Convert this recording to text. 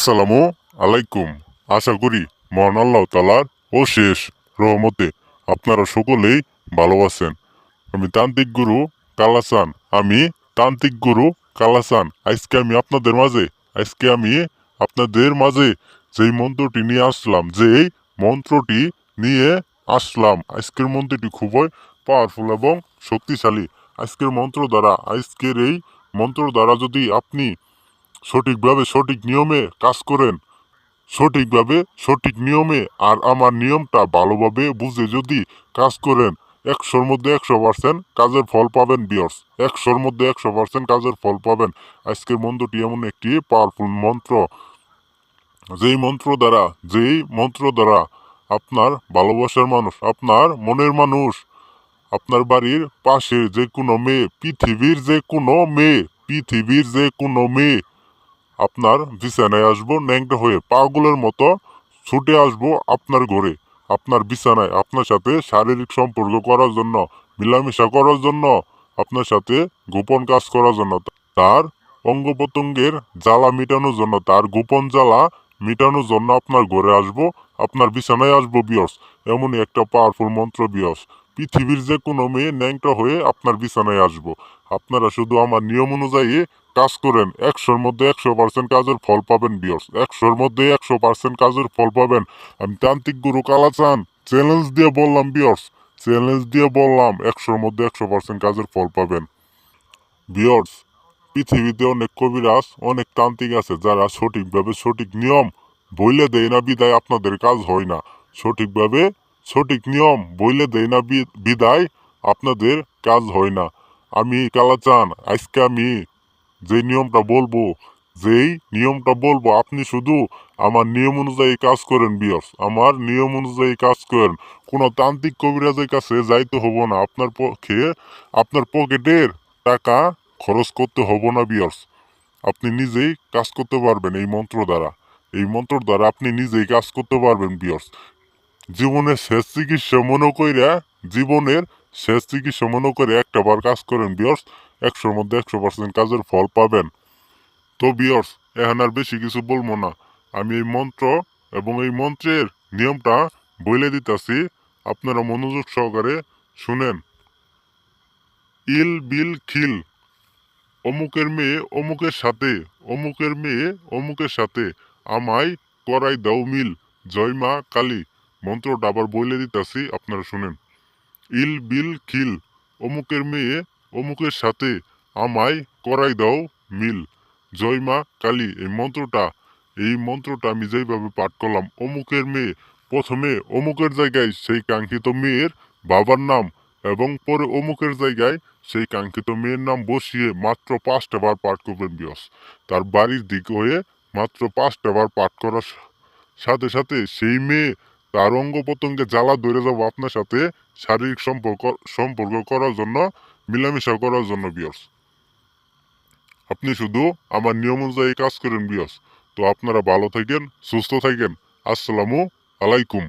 আসসালামু আলাইকুম। আশা করি মহান আল্লাহ তাআলার অশেষ রহমতে আপনারা সকলেই ভালো আছেন। আমি তান্ত্রিক গুরু কালাচান। আজকে আমি আপনাদের মাঝে যেই মন্ত্রটি নিয়ে আসলাম, আজকের মন্ত্রটি খুবই পাওয়ারফুল এবং শক্তিশালী। আজকের এই মন্ত্র দ্বারা যদি আপনি সঠিকভাবে সঠিক নিয়মে কাজ করেন, সঠিক নিয়মে আর আমার নিয়মটা ভালোভাবে বুঝে যদি কাজ করেন, 100% কাজের ফল পাবেন ভিউয়ার্স। 100% কাজের ফল পাবেন। আজকের মন্ত্রটি এমন একটি পাওয়ারফুল মন্ত্র, যেই মন্ত্র দ্বারা আপনার ভালোবাসার মানুষ, আপনার মনের মানুষ, আপনার বাড়ির পাশের যে কোনো মেয়ে, পৃথিবীর যে কোনো মেয়ে আপনার বিছানায় আসবো ন্যাংটা হয়ে, পাগলের মতো ছুটে আসবো আপনার ঘরে, আপনার বিছানায়, আপনার সাথে শারীরিক সম্পর্ক করার জন্য, মিলামেশা করার জন্য, আপনার সাথে গোপন কাজ করার জন্য, তার অঙ্গ প্রত্যঙ্গের জ্বালা মেটানোর জন্য, তার গোপন জ্বালা মেটানোর জন্য আপনার ঘরে আসবো, আপনার বিছানায় আসবো ভিউয়ার্স। এমনই একটা পাওয়ারফুল মন্ত্র ভিউয়ার্স। পৃথিবীর যে কোনো মেয়ে ন্যাংটা হয়ে আপনার বিছানায় আসবো। আপনারা শুধু আমার নিয়ম অনুযায়ী কাজ করেন, 100% কাজের ফল পাবেন ভিউয়ার্স। 100% কাজের ফল পাবেন। আমি তান্ত্রিক গুরু কালাচান চ্যালেঞ্জ দিয়ে বললাম ভিউয়ার্স, 100% কাজের ফল পাবেন ভিউয়ার্স। পৃথিবীতে অনেক কবিরাজ, অনেক তান্ত্রিক আছে যারা সঠিকভাবে সঠিক নিয়ম বইলে দেয় না বিদায় আপনাদের কাজ হয় না। সঠিকভাবে সঠিক নিয়ম বইলে দেয় না বিদায় আপনাদের কাজ হয় না। আমি কালাচান, আজকে আমি যেই নিয়মটা বলবো আপনি শুধু আমার নিয়ম অনুযায়ী কাজ করেন ভিউয়ার্স। আমার নিয়ম অনুযায়ী কাজ করেন। কোনো তান্ত্রিক কবিরাজের কাছে যাইতে হবো না। আপনার পকেটের টাকা খরচ করতে হবো না ভিউয়ার্স। আপনি নিজেই কাজ করতে পারবেন এই মন্ত্র দ্বারা। এই মন্ত্র দ্বারা আপনি নিজেই কাজ করতে পারবেন ভিউয়ার্স। জীবনের শেষ চিকিৎসা মনে কইরা জীবনের শেষ চিকিৎসা মনে করে একটাবার কাজ করেন ভিউয়ার্স, 100% কাজের ফল পাবেন। তো ভিউয়ার্স, এখন আর বেশি কিছু বলবো না। আমি এই মন্ত্র এবং এই মন্ত্রের নিয়মটা বলে দিতেছি, আপনারা মনোযোগ সহকারে শুনেন। ইল বিল খিল, অমুকের মেয়ে অমুকের সাথে আমায় করাই দাও মিল, জয় মা কালী। মন্ত্রটা আবার বলে দিতেছি, আপনারা শুনেন। ইল বিল খিল, অমুকের মেয়ে অমুকের সাথে আমায় করাই দাও মিল, জয় মা কালী। এই মন্ত্রটা আমি যেইভাবে পাঠ করলাম, অমুকের মেয়ে, প্রথমে অমুকের জায়গায় সেই কাঙ্ক্ষিত মেয়ের বাবার নাম এবং পরে অমুকের জায়গায় সেই কাঙ্ক্ষিত মেয়ের নাম বসিয়ে মাত্র 5টা বার পাঠ করবেন বিয়স। তার বাড়ির দিকে হয়ে মাত্র 5টা বার পাঠ করার সাথে সাথে সেই মেয়ে, তার অঙ্গ প্রত্যঙ্গে জ্বালা ধরে যাবো আপনার সাথে শারীরিক সম্পর্ক করার জন্য, মিলামেশা করার জন্য বিয়স। আপনি শুধু আমার নিয়ম অনুযায়ী কাজ করেন বিয়স। তো আপনারা ভালো থাকেন, সুস্থ থাকেন। আসসালামু আলাইকুম।